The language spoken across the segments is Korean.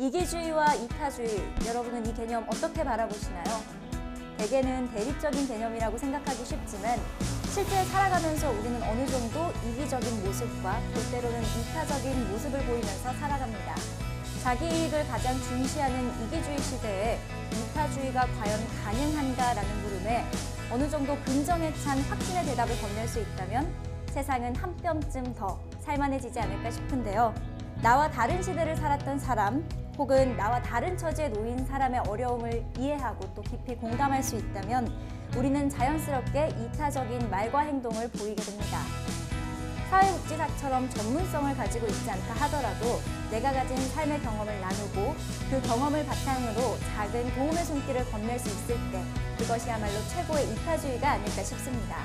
이기주의와 이타주의, 여러분은 이 개념 어떻게 바라보시나요? 대개는 대립적인 개념이라고 생각하기 쉽지만 실제 살아가면서 우리는 어느 정도 이기적인 모습과 때로는 이타적인 모습을 보이면서 살아갑니다. 자기 이익을 가장 중시하는 이기주의 시대에 이타주의가 과연 가능한가라는 물음에 어느 정도 긍정에 찬 확신의 대답을 건넬 수 있다면 세상은 한 뼘쯤 더 살만해지지 않을까 싶은데요. 나와 다른 시대를 살았던 사람, 혹은 나와 다른 처지에 놓인 사람의 어려움을 이해하고 또 깊이 공감할 수 있다면 우리는 자연스럽게 이타적인 말과 행동을 보이게 됩니다. 사회복지사처럼 전문성을 가지고 있지 않다 하더라도 내가 가진 삶의 경험을 나누고 그 경험을 바탕으로 작은 도움의 손길을 건넬 수 있을 때 그것이야말로 최고의 이타주의가 아닐까 싶습니다.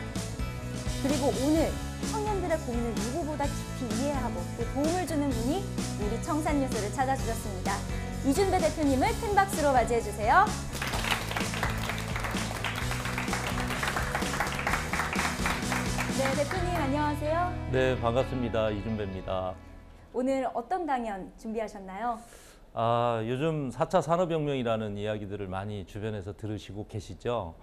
그리고 오늘 청년들의 고민을 누구보다 깊이 이해하고 또 도움을 주는 분이 우리 청산뉴스를 찾아주셨습니다. 이준배 대표님을 큰 박수로 맞이해주세요. 네, 대표님 안녕하세요. 네, 반갑습니다. 이준배입니다. 오늘 어떤 강연 준비하셨나요? 요즘 4차 산업혁명이라는 이야기들을 많이 주변에서 들으시고 계시죠?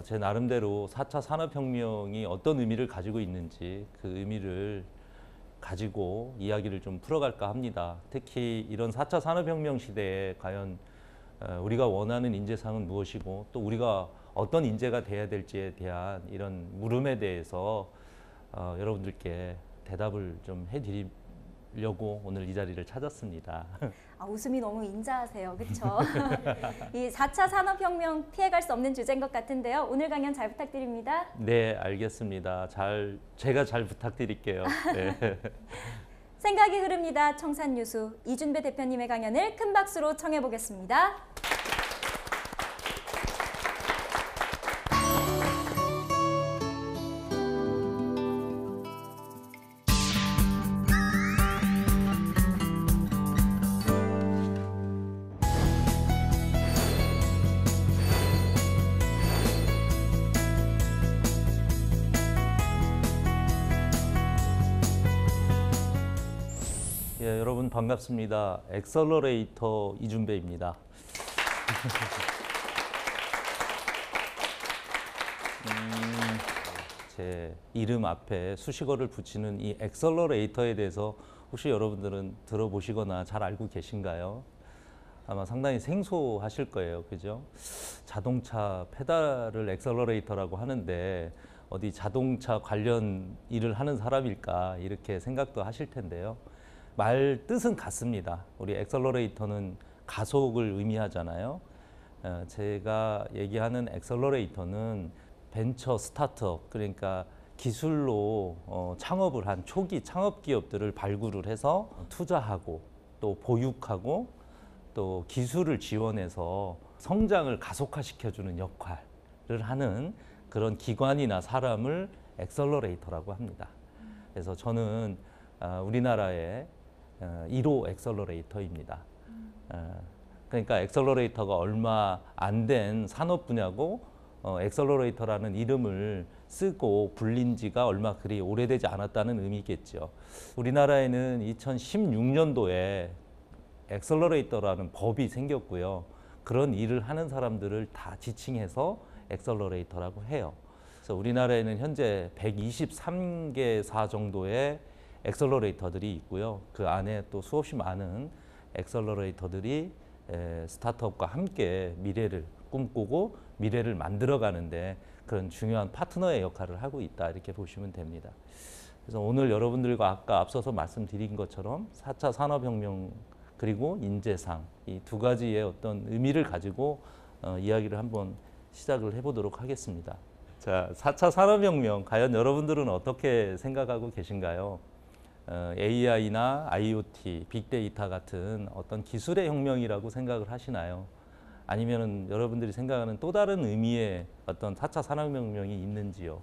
제 나름대로 4차 산업혁명이 어떤 의미를 가지고 있는지 그 의미를 가지고 이야기를 좀 풀어갈까 합니다. 특히 이런 4차 산업혁명 시대에 과연 우리가 원하는 인재상은 무엇이고 또 우리가 어떤 인재가 돼야 될지에 대한 이런 물음에 대해서 여러분들께 대답을 좀 해드리려고 오늘 이 자리를 찾았습니다. 웃음이 너무 인자하세요. 그렇죠? 이 4차 산업혁명 피해갈 수 없는 주제인 것 같은데요. 오늘 강연 잘 부탁드립니다. 네, 알겠습니다. 제가 잘 부탁드릴게요. 네. 생각이 흐릅니다. 청산유수 이준배 대표님의 강연을 큰 박수로 청해보겠습니다. 예, 여러분 반갑습니다. 엑셀러레이터 이준배입니다. 제 이름 앞에 수식어를 붙이는 이 엑셀러레이터에 대해서 혹시 여러분들은 들어보시거나 잘 알고 계신가요? 아마 상당히 생소하실 거예요. 그죠? 자동차 페달을 엑셀러레이터라고 하는데 어디 자동차 관련 일을 하는 사람일까 이렇게 생각도 하실 텐데요. 말 뜻은 같습니다. 우리 엑셀러레이터는 가속을 의미하잖아요. 제가 얘기하는 엑셀러레이터는 벤처 스타트업, 그러니까 기술로 창업을 한 초기 창업 기업들을 발굴을 해서 투자하고 또 보육하고 또 기술을 지원해서 성장을 가속화시켜주는 역할을 하는 그런 기관이나 사람을 엑셀러레이터라고 합니다. 그래서 저는 우리나라의 1호 엑셀러레이터입니다. 그러니까 엑셀러레이터가 얼마 안 된 산업 분야고 엑셀러레이터라는 이름을 쓰고 불린 지가 얼마 그리 오래되지 않았다는 의미겠죠. 우리나라에는 2016년도에 엑셀러레이터라는 법이 생겼고요. 그런 일을 하는 사람들을 다 지칭해서 엑셀러레이터라고 해요. 그래서 우리나라에는 현재 123개사 정도의 엑셀러레이터들이 있고요. 그 안에 또 수없이 많은 엑셀러레이터들이 스타트업과 함께 미래를 꿈꾸고 미래를 만들어가는데 그런 중요한 파트너의 역할을 하고 있다 이렇게 보시면 됩니다. 그래서 오늘 여러분들과 아까 앞서서 말씀드린 것처럼 4차 산업혁명 그리고 인재상 이 두 가지의 어떤 의미를 가지고 이야기를 한번 시작을 해보도록 하겠습니다. 자, 4차 산업혁명 과연 여러분들은 어떻게 생각하고 계신가요? AI나 IoT, 빅데이터 같은 어떤 기술의 혁명이라고 생각을 하시나요? 아니면 여러분들이 생각하는 또 다른 의미의 어떤 4차 산업혁명이 있는지요?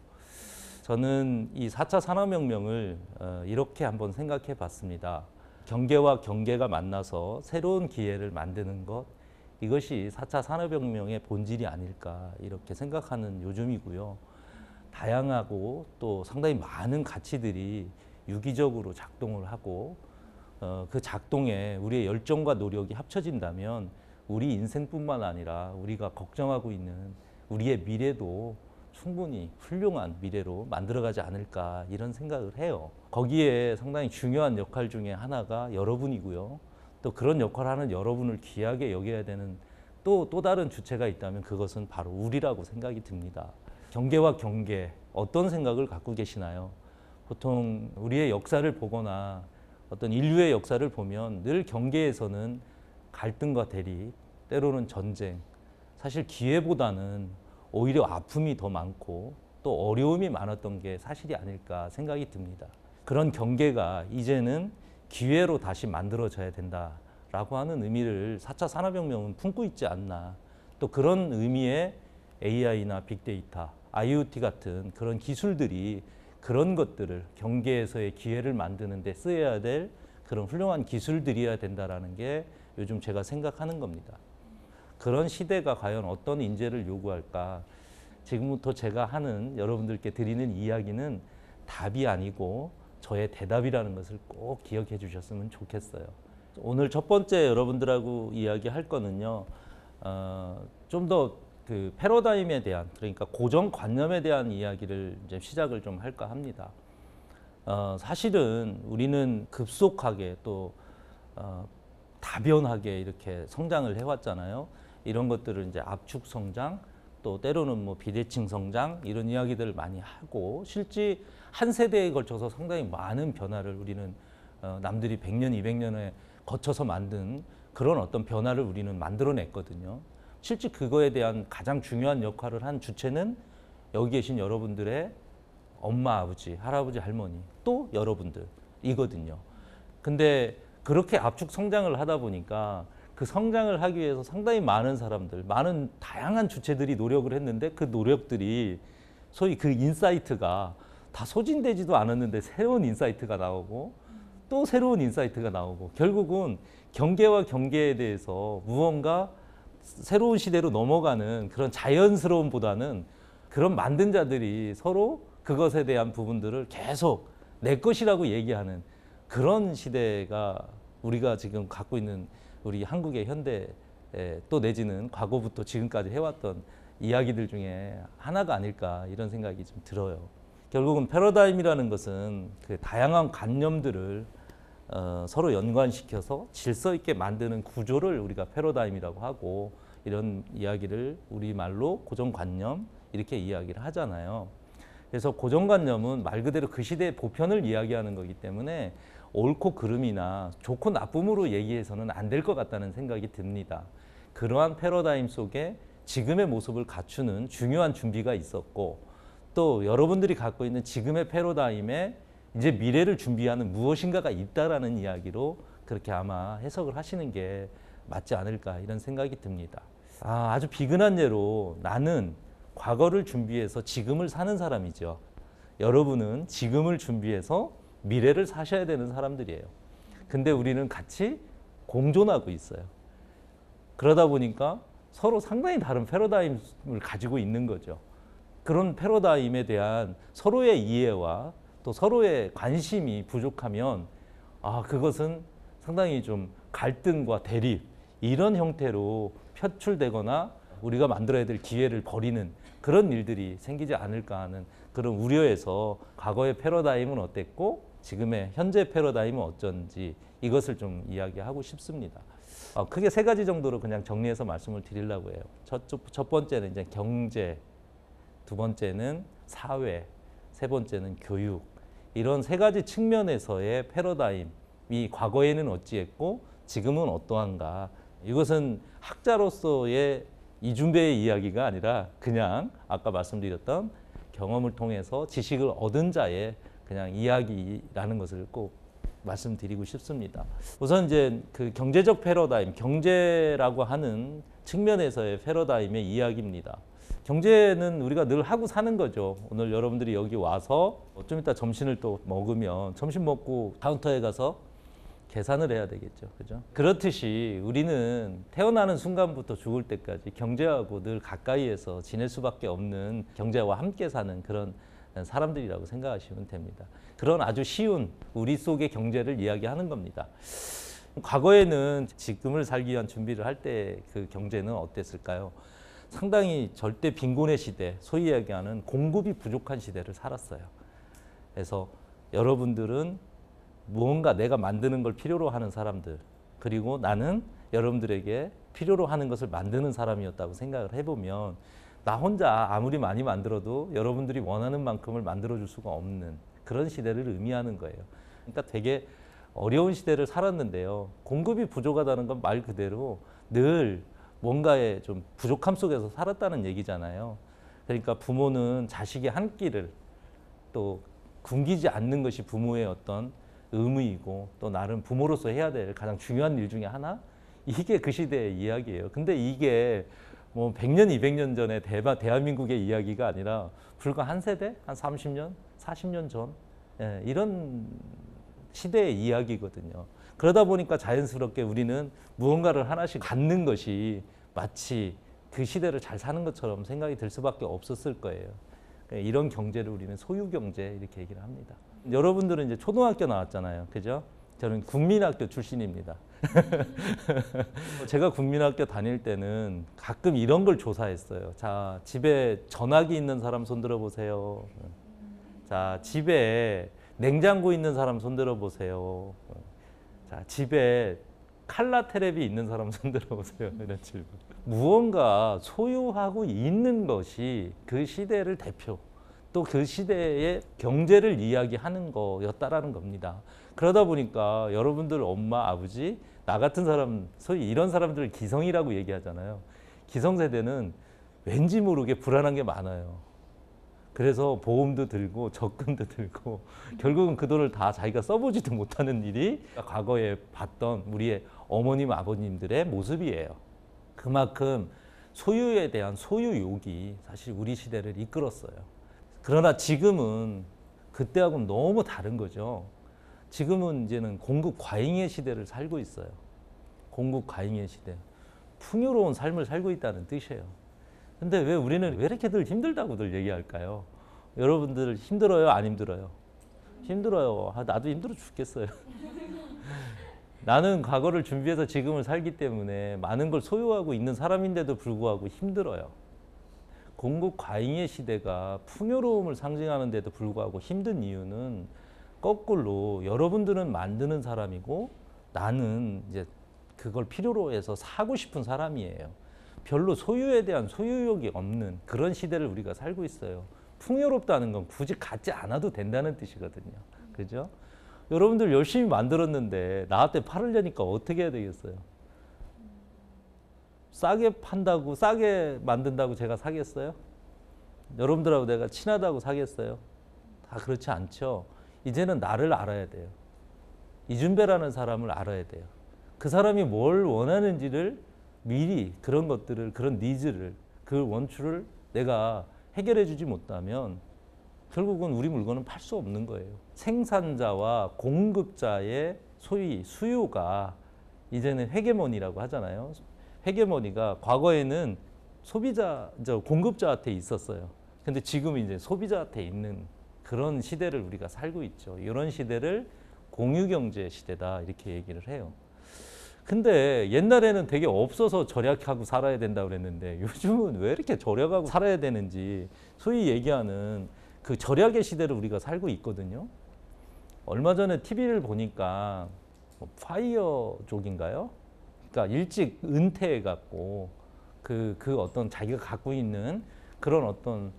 저는 이 4차 산업혁명을 이렇게 한번 생각해 봤습니다. 경계와 경계가 만나서 새로운 기회를 만드는 것, 이것이 4차 산업혁명의 본질이 아닐까 이렇게 생각하는 요즘이고요. 다양하고 또 상당히 많은 가치들이 유기적으로 작동을 하고 그 작동에 우리의 열정과 노력이 합쳐진다면 우리 인생뿐만 아니라 우리가 걱정하고 있는 우리의 미래도 충분히 훌륭한 미래로 만들어가지 않을까 이런 생각을 해요. 거기에 상당히 중요한 역할 중에 하나가 여러분이고요. 또 그런 역할을 하는 여러분을 귀하게 여겨야 되는 또 다른 주체가 있다면 그것은 바로 우리라고 생각이 듭니다. 경계와 경계, 어떤 생각을 갖고 계시나요? 보통 우리의 역사를 보거나 어떤 인류의 역사를 보면 늘 경계에서는 갈등과 대립, 때로는 전쟁, 사실 기회보다는 오히려 아픔이 더 많고 또 어려움이 많았던 게 사실이 아닐까 생각이 듭니다. 그런 경계가 이제는 기회로 다시 만들어져야 된다라고 하는 의미를 4차 산업혁명은 품고 있지 않나. 또 그런 의미의 AI나 빅데이터, IoT 같은 그런 기술들이 그런 것들을 경계에서의 기회를 만드는 데 쓰여야 될 그런 훌륭한 기술들이어야 된다라는 게 요즘 제가 생각하는 겁니다. 그런 시대가 과연 어떤 인재를 요구할까? 지금부터 제가 하는 여러분들께 드리는 이야기는 답이 아니고 저의 대답이라는 것을 꼭 기억해 주셨으면 좋겠어요. 오늘 첫 번째 여러분들하고 이야기할 거는요. 좀 더 그 패러다임에 대한, 그러니까 고정관념에 대한 이야기를 이제 시작을 좀 할까 합니다. 사실은 우리는 급속하게 또 다변하게 이렇게 성장을 해왔잖아요. 이런 것들을 이제 압축 성장, 또 때로는 뭐 비대칭 성장 이런 이야기들을 많이 하고, 실제 한 세대에 걸쳐서 상당히 많은 변화를 우리는 남들이 100년, 200년에 거쳐서 만든 그런 어떤 변화를 우리는 만들어냈거든요. 실제 그거에 대한 가장 중요한 역할을 한 주체는 여기 계신 여러분들의 엄마, 아버지, 할아버지, 할머니, 또 여러분들이거든요. 근데 그렇게 압축 성장을 하다 보니까 그 성장을 하기 위해서 상당히 많은 사람들, 많은 다양한 주체들이 노력을 했는데 그 노력들이 소위 그 인사이트가 다 소진되지도 않았는데 새로운 인사이트가 나오고 또 새로운 인사이트가 나오고, 결국은 경계와 경계에 대해서 무언가 새로운 시대로 넘어가는 그런 자연스러움보다는 그런 만든 자들이 서로 그것에 대한 부분들을 계속 내 것이라고 얘기하는 그런 시대가 우리가 지금 갖고 있는 우리 한국의 현대, 또 내지는 과거부터 지금까지 해왔던 이야기들 중에 하나가 아닐까 이런 생각이 좀 들어요. 결국은 패러다임이라는 것은 그 다양한 관념들을 서로 연관시켜서 질서 있게 만드는 구조를 우리가 패러다임이라고 하고, 이런 이야기를 우리말로 고정관념 이렇게 이야기를 하잖아요. 그래서 고정관념은 말 그대로 그 시대의 보편을 이야기하는 거기 때문에 옳고 그름이나 좋고 나쁨으로 얘기해서는 안 될 것 같다는 생각이 듭니다. 그러한 패러다임 속에 지금의 모습을 갖추는 중요한 준비가 있었고, 또 여러분들이 갖고 있는 지금의 패러다임에 이제 미래를 준비하는 무엇인가가 있다라는 이야기로 그렇게 아마 해석을 하시는 게 맞지 않을까 이런 생각이 듭니다. 아주 비근한 예로 나는 과거를 준비해서 지금을 사는 사람이죠. 여러분은 지금을 준비해서 미래를 사셔야 되는 사람들이에요. 근데 우리는 같이 공존하고 있어요. 그러다 보니까 서로 상당히 다른 패러다임을 가지고 있는 거죠. 그런 패러다임에 대한 서로의 이해와 또 서로의 관심이 부족하면 그것은 상당히 좀 갈등과 대립 이런 형태로 표출되거나 우리가 만들어야 될 기회를 버리는 그런 일들이 생기지 않을까 하는 그런 우려에서 과거의 패러다임은 어땠고 지금의 현재 패러다임은 어쩐지 이것을 좀 이야기하고 싶습니다. 크게 세 가지 정도로 그냥 정리해서 말씀을 드리려고 해요. 첫 번째는 이제 경제, 두 번째는 사회, 세 번째는 교육. 이런 세 가지 측면에서의 패러다임이 과거에는 어찌했고 지금은 어떠한가. 이것은 학자로서의 이준배의 이야기가 아니라 그냥 아까 말씀드렸던 경험을 통해서 지식을 얻은 자의 그냥 이야기라는 것을 꼭 말씀드리고 싶습니다. 우선 이제 그 경제적 패러다임, 경제라고 하는 측면에서의 패러다임의 이야기입니다. 경제는 우리가 늘 하고 사는 거죠. 오늘 여러분들이 여기 와서 좀 이따 점심을 또 먹으면 점심 먹고 카운터에 가서 계산을 해야 되겠죠. 그죠? 그렇듯이 우리는 태어나는 순간부터 죽을 때까지 경제하고 늘 가까이에서 지낼 수밖에 없는, 경제와 함께 사는 그런 사람들이라고 생각하시면 됩니다. 그런 아주 쉬운 우리 속의 경제를 이야기하는 겁니다. 과거에는 지금을 살기 위한 준비를 할 때 그 경제는 어땠을까요? 상당히 절대 빈곤의 시대, 소위 얘기하는 공급이 부족한 시대를 살았어요. 그래서 여러분들은 무언가 내가 만드는 걸 필요로 하는 사람들, 그리고 나는 여러분들에게 필요로 하는 것을 만드는 사람이었다고 생각을 해보면 나 혼자 아무리 많이 만들어도 여러분들이 원하는 만큼을 만들어줄 수가 없는 그런 시대를 의미하는 거예요. 그러니까 되게 어려운 시대를 살았는데요. 공급이 부족하다는 건 말 그대로 늘 뭔가의 좀 부족함 속에서 살았다는 얘기잖아요. 그러니까 부모는 자식의 한 끼를 또 굶기지 않는 것이 부모의 어떤 의무이고 또 나름 부모로서 해야 될 가장 중요한 일 중에 하나? 이게 그 시대의 이야기예요. 근데 이게 뭐 100년, 200년 전에 대한민국의 이야기가 아니라 불과 한 세대? 한 30년, 40년 전? 이런 시대의 이야기거든요. 그러다 보니까 자연스럽게 우리는 무언가를 하나씩 갖는 것이 마치 그 시대를 잘 사는 것처럼 생각이 들 수밖에 없었을 거예요. 이런 경제를 우리는 소유경제 이렇게 얘기를 합니다. 여러분들은 이제 초등학교 나왔잖아요. 그죠? 저는 국민학교 출신입니다. 제가 국민학교 다닐 때는 가끔 이런 걸 조사했어요. 자, 집에 전화기 있는 사람 손들어 보세요. 자, 집에 냉장고 있는 사람 손들어 보세요. 자, 집에 칼라 테레비 있는 사람 손들어 보세요. 이런 질문. 무언가 소유하고 있는 것이 그 시대를 대표, 또 그 시대의 경제를 이야기하는 거였다라는 겁니다. 그러다 보니까 여러분들 엄마, 아버지, 나 같은 사람, 소위 이런 사람들을 기성이라고 얘기하잖아요. 기성세대는 왠지 모르게 불안한 게 많아요. 그래서 보험도 들고 적금도 들고 결국은 그 돈을 다 자기가 써보지도 못하는 일이 과거에 봤던 우리의 어머님, 아버님들의 모습이에요. 그만큼 소유에 대한 소유욕이 사실 우리 시대를 이끌었어요. 그러나 지금은 그때하고는 너무 다른 거죠. 지금은 이제는 공급 과잉의 시대를 살고 있어요. 공급 과잉의 시대. 풍요로운 삶을 살고 있다는 뜻이에요. 근데 왜 우리는 왜 이렇게들 힘들다고들 얘기할까요? 여러분들 힘들어요? 안 힘들어요? 힘들어요. 나도 힘들어 죽겠어요. 나는 과거를 준비해서 지금을 살기 때문에 많은 걸 소유하고 있는 사람인데도 불구하고 힘들어요. 공급 과잉의 시대가 풍요로움을 상징하는 데도 불구하고 힘든 이유는 거꾸로 여러분들은 만드는 사람이고 나는 이제 그걸 필요로 해서 사고 싶은 사람이에요. 별로 소유에 대한 소유욕이 없는 그런 시대를 우리가 살고 있어요. 풍요롭다는 건 굳이 갖지 않아도 된다는 뜻이거든요. 그죠? 여러분들 열심히 만들었는데 나한테 팔으려니까 어떻게 해야 되겠어요? 싸게 판다고, 싸게 만든다고 제가 사겠어요? 여러분들하고 내가 친하다고 사겠어요? 다 그렇지 않죠. 이제는 나를 알아야 돼요. 이준배라는 사람을 알아야 돼요. 그 사람이 뭘 원하는지를 미리 그런 것들을, 그런 니즈를, 그 원추를 내가 해결해 주지 못하면 결국은 우리 물건은 팔 수 없는 거예요. 생산자와 공급자의 소위 수요가 이제는 헤게모니라고 하잖아요. 헤게모니가 과거에는 공급자한테 있었어요. 근데 지금 이제 소비자한테 있는 그런 시대를 우리가 살고 있죠. 이런 시대를 공유경제 시대다 이렇게 얘기를 해요. 근데 옛날에는 되게 없어서 절약하고 살아야 된다고 그랬는데 요즘은 왜 이렇게 절약하고 살아야 되는지 소위 얘기하는 그 절약의 시대를 우리가 살고 있거든요. 얼마 전에 TV를 보니까 파이어족인가요? 그러니까 일찍 은퇴해갖고 그 어떤 자기가 갖고 있는 그런 어떤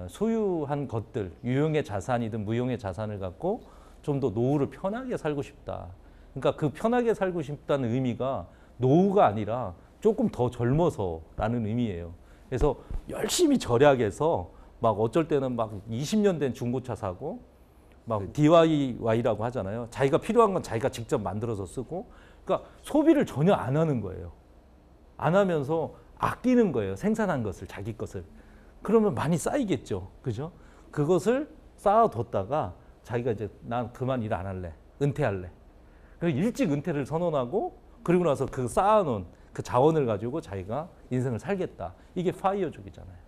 소유한 것들, 유용의 자산이든 무용의 자산을 갖고 좀 더 노후를 편하게 살고 싶다. 그러니까 그 편하게 살고 싶다는 의미가 노후가 아니라 조금 더 젊어서라는 의미예요. 그래서 열심히 절약해서 막 어쩔 때는 막 20년 된 중고차 사고 막 DIY라고 하잖아요. 자기가 필요한 건 자기가 직접 만들어서 쓰고 그러니까 소비를 전혀 안 하는 거예요. 안 하면서 아끼는 거예요. 생산한 것을, 자기 것을. 그러면 많이 쌓이겠죠. 그죠? 그것을 쌓아뒀다가 자기가 이제 난 그만 일 안 할래. 은퇴할래. 그래서 일찍 은퇴를 선언하고 그리고 나서 그 쌓아놓은 그 자원을 가지고 자기가 인생을 살겠다. 이게 파이어족이잖아요.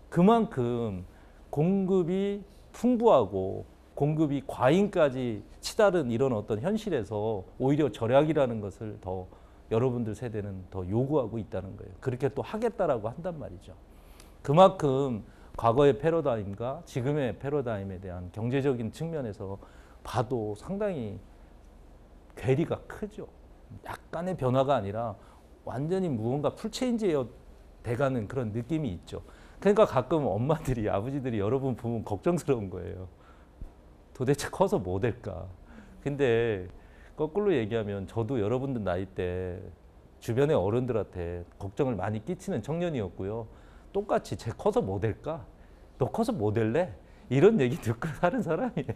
그만큼 공급이 풍부하고 공급이 과잉까지 치달은 이런 어떤 현실에서 오히려 절약이라는 것을 더 여러분들 세대는 더 요구하고 있다는 거예요. 그렇게 또 하겠다라고 한단 말이죠. 그만큼 과거의 패러다임과 지금의 패러다임에 대한 경제적인 측면에서 봐도 상당히 괴리가 크죠. 약간의 변화가 아니라 완전히 무언가 풀체인지되어 돼가는 그런 느낌이 있죠. 그러니까 가끔 엄마들이, 아버지들이 여러분 보면 걱정스러운 거예요. 도대체 커서 뭐 될까? 근데 거꾸로 얘기하면 저도 여러분들 나이 때 주변의 어른들한테 걱정을 많이 끼치는 청년이었고요. 똑같이 쟤 커서 뭐 될까? 너 커서 뭐 될래? 이런 얘기 듣고 사는 사람이에요.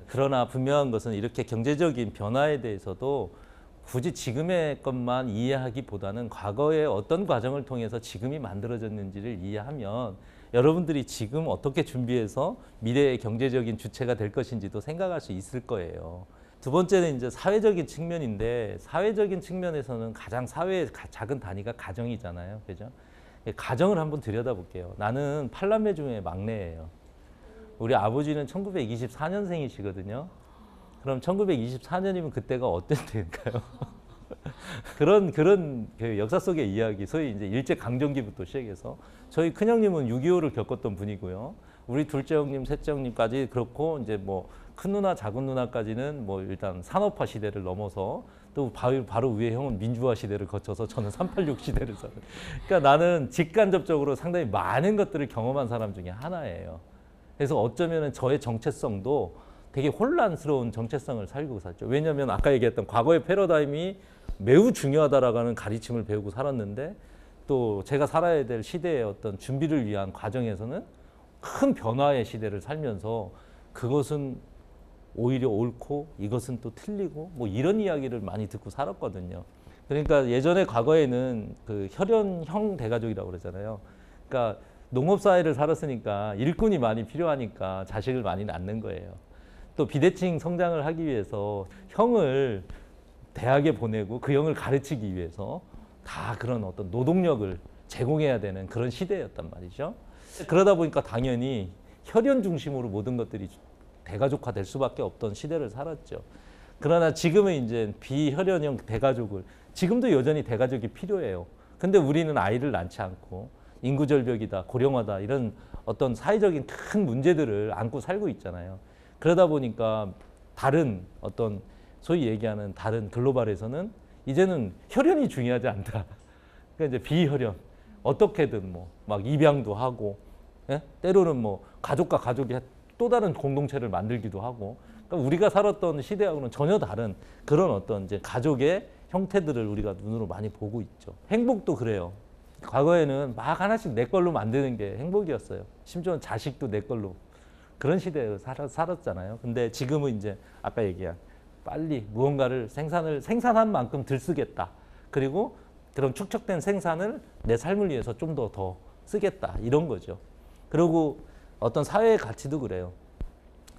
그러나 분명한 것은 이렇게 경제적인 변화에 대해서도 굳이 지금의 것만 이해하기보다는 과거의 어떤 과정을 통해서 지금이 만들어졌는지를 이해하면 여러분들이 지금 어떻게 준비해서 미래의 경제적인 주체가 될 것인지도 생각할 수 있을 거예요. 두 번째는 이제 사회적인 측면인데, 사회적인 측면에서는 가장 사회의 작은 단위가 가정이잖아요. 그죠? 가정을 한번 들여다볼게요. 나는 8남매 중에 막내예요. 우리 아버지는 1924년생이시거든요. 그럼 1924년이면 그때가 어떤 때일까요? 그런 그 역사 속의 이야기, 소위 이제 일제 강점기부터 시작해서 저희 큰형님은 6.25를 겪었던 분이고요. 우리 둘째 형님, 셋째 형님까지 그렇고 이제 뭐 큰 누나, 작은 누나까지는 뭐 일단 산업화 시대를 넘어서 또 바로 위에 형은 민주화 시대를 거쳐서 저는 386 시대를 사는. 그러니까 나는 직간접적으로 상당히 많은 것들을 경험한 사람 중에 하나예요. 그래서 어쩌면은 저의 정체성도 되게 혼란스러운 정체성을 살고 살죠. 왜냐하면 아까 얘기했던 과거의 패러다임이 매우 중요하다라는 가르침을 배우고 살았는데 또 제가 살아야 될 시대의 어떤 준비를 위한 과정에서는 큰 변화의 시대를 살면서 그것은 오히려 옳고 이것은 또 틀리고 뭐 이런 이야기를 많이 듣고 살았거든요. 그러니까 예전에 과거에는 그 혈연형 대가족이라고 그러잖아요. 그러니까 농업사회를 살았으니까 일꾼이 많이 필요하니까 자식을 많이 낳는 거예요. 또 비대칭 성장을 하기 위해서 형을 대학에 보내고 그 형을 가르치기 위해서 다 그런 어떤 노동력을 제공해야 되는 그런 시대였단 말이죠. 그러다 보니까 당연히 혈연 중심으로 모든 것들이 대가족화 될 수밖에 없던 시대를 살았죠. 그러나 지금은 이제 비혈연형 대가족을, 지금도 여전히 대가족이 필요해요. 근데 우리는 아이를 낳지 않고 인구 절벽이다, 고령화다 이런 어떤 사회적인 큰 문제들을 안고 살고 있잖아요. 그러다 보니까 다른 어떤 소위 얘기하는 다른 글로벌에서는 이제는 혈연이 중요하지 않다. 그러니까 이제 비혈연, 어떻게든 뭐 막 입양도 하고, 예? 때로는 뭐 가족과 가족이 또 다른 공동체를 만들기도 하고, 그러니까 우리가 살았던 시대하고는 전혀 다른 그런 어떤 이제 가족의 형태들을 우리가 눈으로 많이 보고 있죠. 행복도 그래요. 과거에는 막 하나씩 내 걸로 만드는 게 행복이었어요. 심지어는 자식도 내 걸로. 그런 시대에 살았잖아요. 근데 지금은 이제 아까 얘기한 빨리 무언가를 생산한 만큼 들쓰겠다. 그리고 그런 축적된 생산을 내 삶을 위해서 좀 더 쓰겠다. 이런 거죠. 그리고 어떤 사회의 가치도 그래요.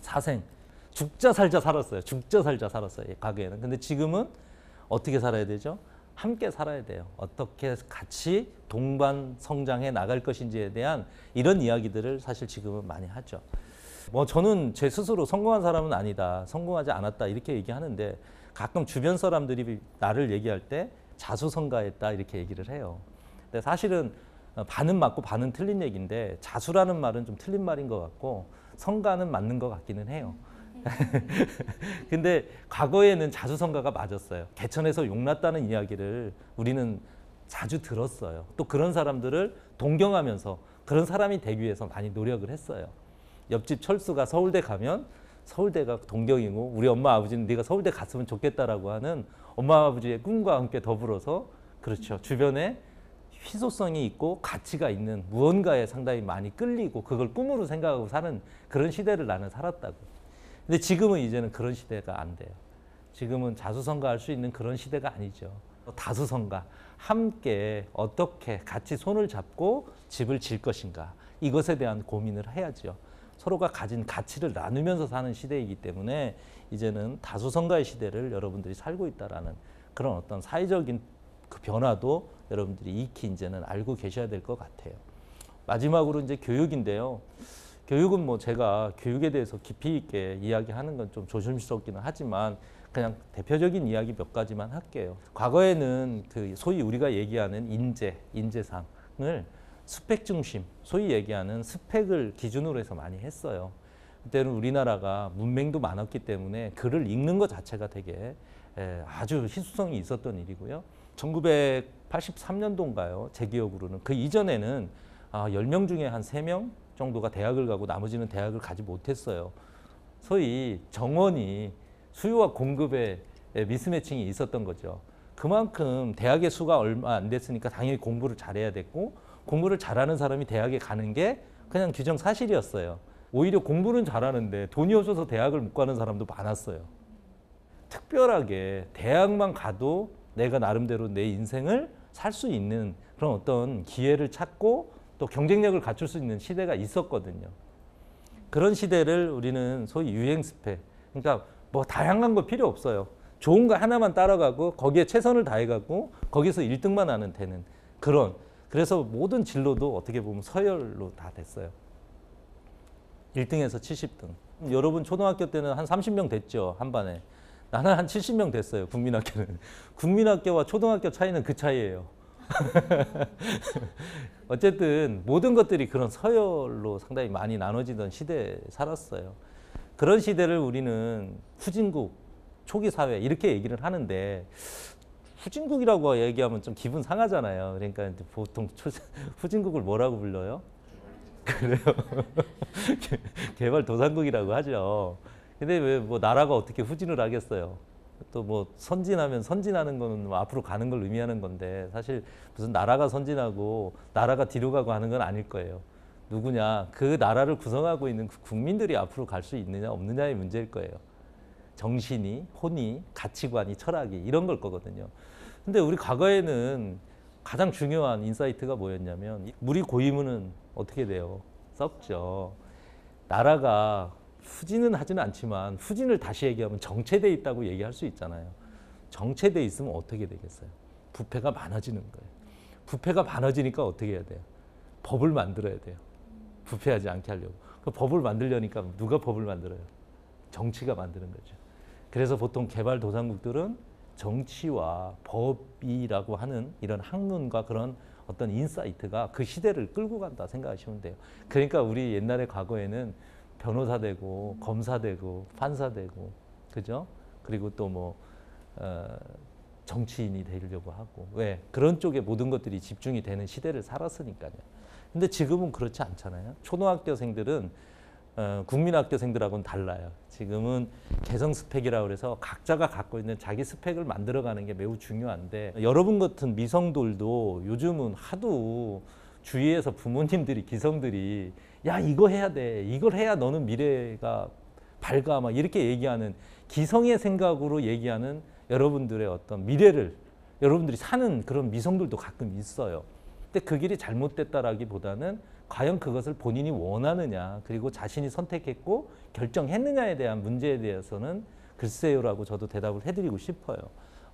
사생. 죽자 살자 살았어요. 죽자 살자 살았어요. 과거에는. 근데 지금은 어떻게 살아야 되죠? 함께 살아야 돼요. 어떻게 같이 동반 성장해 나갈 것인지에 대한 이런 이야기들을 사실 지금은 많이 하죠. 뭐 저는 제 스스로 성공한 사람은 아니다, 성공하지 않았다 이렇게 얘기하는데 가끔 주변 사람들이 나를 얘기할 때 자수성가했다 이렇게 얘기를 해요. 근데 사실은 반은 맞고 반은 틀린 얘기인데 자수라는 말은 좀 틀린 말인 것 같고 성가는 맞는 것 같기는 해요. 근데 과거에는 자수성가가 맞았어요. 개천에서 용났다는 이야기를 우리는 자주 들었어요. 또 그런 사람들을 동경하면서 그런 사람이 되기 위해서 많이 노력을 했어요. 옆집 철수가 서울대 가면 서울대가 동경이고 우리 엄마 아버지는 네가 서울대 갔으면 좋겠다라고 하는 엄마 아버지의 꿈과 함께 더불어서 그렇죠. 주변에 희소성이 있고 가치가 있는 무언가에 상당히 많이 끌리고 그걸 꿈으로 생각하고 사는 그런 시대를 나는 살았다고. 근데 지금은 이제는 그런 시대가 안 돼요. 지금은 자수성가할 수 있는 그런 시대가 아니죠. 다수성가, 함께 어떻게 같이 손을 잡고 집을 질 것인가 이것에 대한 고민을 해야죠. 서로가 가진 가치를 나누면서 사는 시대이기 때문에 이제는 다수성가의 시대를 여러분들이 살고 있다라는 그런 어떤 사회적인 그 변화도 여러분들이 익히 이제는 알고 계셔야 될 것 같아요. 마지막으로 이제 교육인데요. 교육은 뭐 제가 교육에 대해서 깊이 있게 이야기하는 건 좀 조심스럽기는 하지만 그냥 대표적인 이야기 몇 가지만 할게요. 과거에는 그 소위 우리가 얘기하는 인재상을 스펙 중심, 소위 얘기하는 스펙을 기준으로 해서 많이 했어요. 그때는 우리나라가 문맹도 많았기 때문에 글을 읽는 것 자체가 되게 아주 희소성이 있었던 일이고요. 1983년도인가요? 제 기억으로는. 그 이전에는 10명 중에 한 3명 정도가 대학을 가고 나머지는 대학을 가지 못했어요. 소위 정원이 수요와 공급의 미스매칭이 있었던 거죠. 그만큼 대학의 수가 얼마 안 됐으니까 당연히 공부를 잘해야 됐고 공부를 잘하는 사람이 대학에 가는 게 그냥 규정사실이었어요. 오히려 공부는 잘하는데 돈이 없어서 대학을 못 가는 사람도 많았어요. 특별하게 대학만 가도 내가 나름대로 내 인생을 살 수 있는 그런 어떤 기회를 찾고 또 경쟁력을 갖출 수 있는 시대가 있었거든요. 그런 시대를 우리는 소위 유행 스펙, 그러니까 뭐 다양한 거 필요 없어요. 좋은 거 하나만 따라가고 거기에 최선을 다해가고 거기서 1등만 하는 되는 그런, 그래서 모든 진로도 어떻게 보면 서열로 다 됐어요. 1등에서 70등. 여러분 초등학교 때는 한 30명 됐죠, 한 반에. 나는 한 70명 됐어요, 국민학교는. 국민학교와 초등학교 차이는 그 차이예요. 어쨌든 모든 것들이 그런 서열로 상당히 많이 나눠지던 시대에 살았어요. 그런 시대를 우리는 후진국, 초기 사회 이렇게 얘기를 하는데 후진국이라고 얘기하면 좀 기분 상하잖아요. 그러니까 이제 보통 후진국을 뭐라고 불러요? 그래요. 개발도상국이라고 하죠. 근데 왜 뭐 나라가 어떻게 후진을 하겠어요? 또 뭐 선진하면 선진하는 거는 뭐 앞으로 가는 걸 의미하는 건데 사실 무슨 나라가 선진하고 나라가 뒤로 가고 하는 건 아닐 거예요. 누구냐? 그 나라를 구성하고 있는 국민들이 앞으로 갈 수 있느냐 없느냐의 문제일 거예요. 정신이, 혼이, 가치관이, 철학이 이런 걸 거거든요. 근데 우리 과거에는 가장 중요한 인사이트가 뭐였냐면 물이 고이면은 어떻게 돼요? 썩죠. 나라가 후진은 하지는 않지만 후진을 다시 얘기하면 정체돼 있다고 얘기할 수 있잖아요. 정체돼 있으면 어떻게 되겠어요? 부패가 많아지는 거예요. 부패가 많아지니까 어떻게 해야 돼요? 법을 만들어야 돼요. 부패하지 않게 하려고. 그 법을 만들려니까 누가 법을 만들어요? 정치가 만드는 거죠. 그래서 보통 개발도상국들은 정치와 법이라고 하는 이런 학문과 그런 어떤 인사이트가 그 시대를 끌고 간다 생각하시면 돼요. 그러니까 우리 옛날에 과거에는 변호사 되고 검사 되고 판사 되고 그죠? 그리고 또 뭐 정치인이 되려고 하고 왜? 그런 쪽에 모든 것들이 집중이 되는 시대를 살았으니까요. 근데 지금은 그렇지 않잖아요. 초등학교생들은 국민학교생들하고는 달라요. 지금은 개성 스펙이라고 그래서 각자가 갖고 있는 자기 스펙을 만들어가는 게 매우 중요한데 여러분 같은 미성들도 요즘은 하도 주위에서 부모님들이 기성들이 야 이거 해야 돼. 이걸 해야 너는 미래가 밝아. 막 이렇게 얘기하는 기성의 생각으로 얘기하는 여러분들의 어떤 미래를 여러분들이 사는 그런 미성들도 가끔 있어요. 근데 그 길이 잘못됐다라기보다는 과연 그것을 본인이 원하느냐 그리고 자신이 선택했고 결정했느냐에 대한 문제에 대해서는 글쎄요라고 저도 대답을 해드리고 싶어요.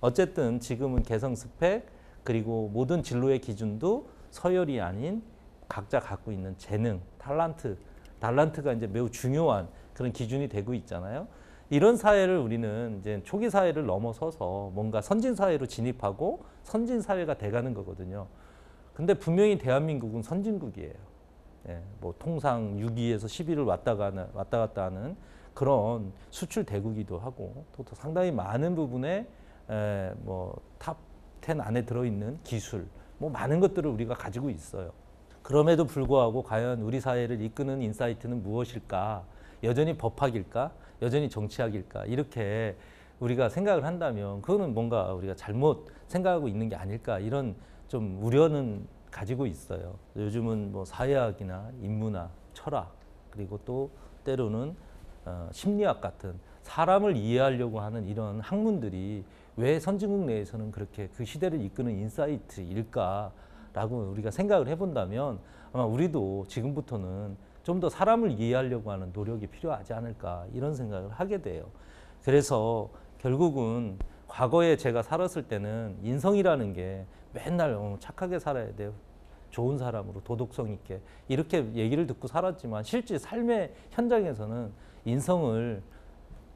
어쨌든 지금은 개성 스펙 그리고 모든 진로의 기준도 서열이 아닌 각자 갖고 있는 재능, 달란트가 이제 매우 중요한 그런 기준이 되고 있잖아요. 이런 사회를 우리는 이제 초기 사회를 넘어서서 뭔가 선진 사회로 진입하고 선진 사회가 돼가는 거거든요. 근데 분명히 대한민국은 선진국이에요. 예, 뭐 통상 6위에서 10위를 왔다 갔다 하는 그런 수출 대국이기도 하고 또 상당히 많은 부분에 뭐 탑 10 안에 들어있는 기술 뭐 많은 것들을 우리가 가지고 있어요. 그럼에도 불구하고 과연 우리 사회를 이끄는 인사이트는 무엇일까? 여전히 법학일까? 여전히 정치학일까? 이렇게 우리가 생각을 한다면 그거는 뭔가 우리가 잘못 생각하고 있는 게 아닐까? 이런 좀 우려는 가지고 있어요. 요즘은 뭐 사회학이나 인문학, 철학 그리고 또 때로는 심리학 같은 사람을 이해하려고 하는 이런 학문들이 왜 선진국 내에서는 그렇게 그 시대를 이끄는 인사이트일까라고 우리가 생각을 해본다면 아마 우리도 지금부터는 좀 더 사람을 이해하려고 하는 노력이 필요하지 않을까 이런 생각을 하게 돼요. 그래서 결국은 과거에 제가 살았을 때는 인성이라는 게 맨날 착하게 살아야 돼요. 좋은 사람으로 도덕성 있게 이렇게 얘기를 듣고 살았지만 실제 삶의 현장에서는 인성을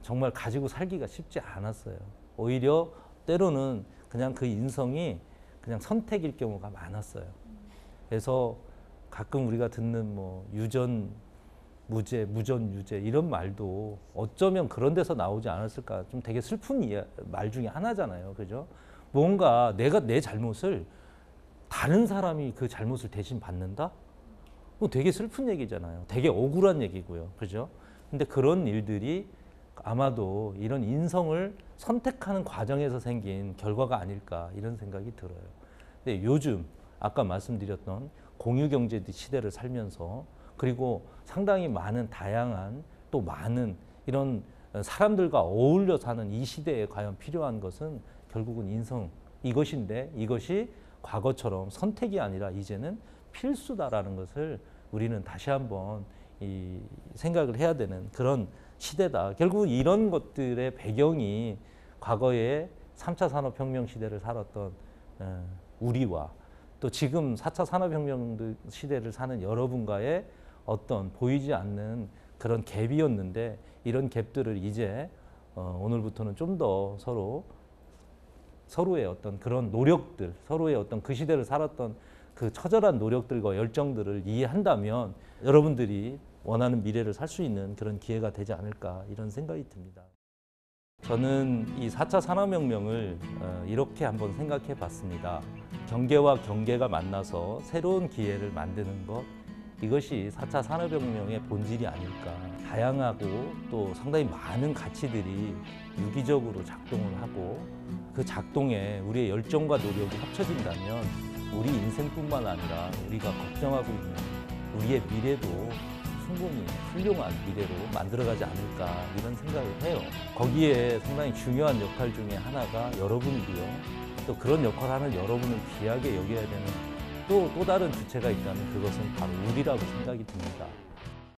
정말 가지고 살기가 쉽지 않았어요. 오히려 때로는 그냥 그 인성이 그냥 선택일 경우가 많았어요. 그래서 가끔 우리가 듣는 뭐 유전 무죄, 무전 유죄 이런 말도 어쩌면 그런 데서 나오지 않았을까. 좀 되게 슬픈 말 중에 하나잖아요. 그죠? 뭔가 내가 내 잘못을 다른 사람이 그 잘못을 대신 받는다? 되게 슬픈 얘기잖아요. 되게 억울한 얘기고요. 그죠? 근데 그런 일들이 아마도 이런 인성을 선택하는 과정에서 생긴 결과가 아닐까 이런 생각이 들어요. 근데 요즘 아까 말씀드렸던 공유경제 시대를 살면서 그리고 상당히 많은 다양한 또 많은 이런 사람들과 어울려 사는 이 시대에 과연 필요한 것은 결국은 인성 이것인데 이것이 과거처럼 선택이 아니라 이제는 필수다라는 것을 우리는 다시 한번 이 생각을 해야 되는 그런 시대다. 결국 이런 것들의 배경이 과거에 3차 산업혁명 시대를 살았던 우리와 또 지금 4차 산업혁명 시대를 사는 여러분과의 어떤 보이지 않는 그런 갭이었는데 이런 갭들을 이제 오늘부터는 좀 더 서로의 어떤 그런 노력들, 서로의 어떤 그 시대를 살았던 그 처절한 노력들과 열정들을 이해한다면 여러분들이 원하는 미래를 살 수 있는 그런 기회가 되지 않을까 이런 생각이 듭니다. 저는 이 4차 산업혁명을 이렇게 한번 생각해 봤습니다. 경계와 경계가 만나서 새로운 기회를 만드는 것 이것이 4차 산업혁명의 본질이 아닐까. 다양하고 또 상당히 많은 가치들이 유기적으로 작동을 하고 그 작동에 우리의 열정과 노력이 합쳐진다면 우리 인생뿐만 아니라 우리가 걱정하고 있는 우리의 미래도 충분히 훌륭한 미래로 만들어가지 않을까 이런 생각을 해요. 거기에 상당히 중요한 역할 중에 하나가 여러분이고요. 또 그런 역할을 하는 여러분을 귀하게 여겨야 되는 또 다른 주체가 있다면 그것은 바로 우리라고 생각이 듭니다.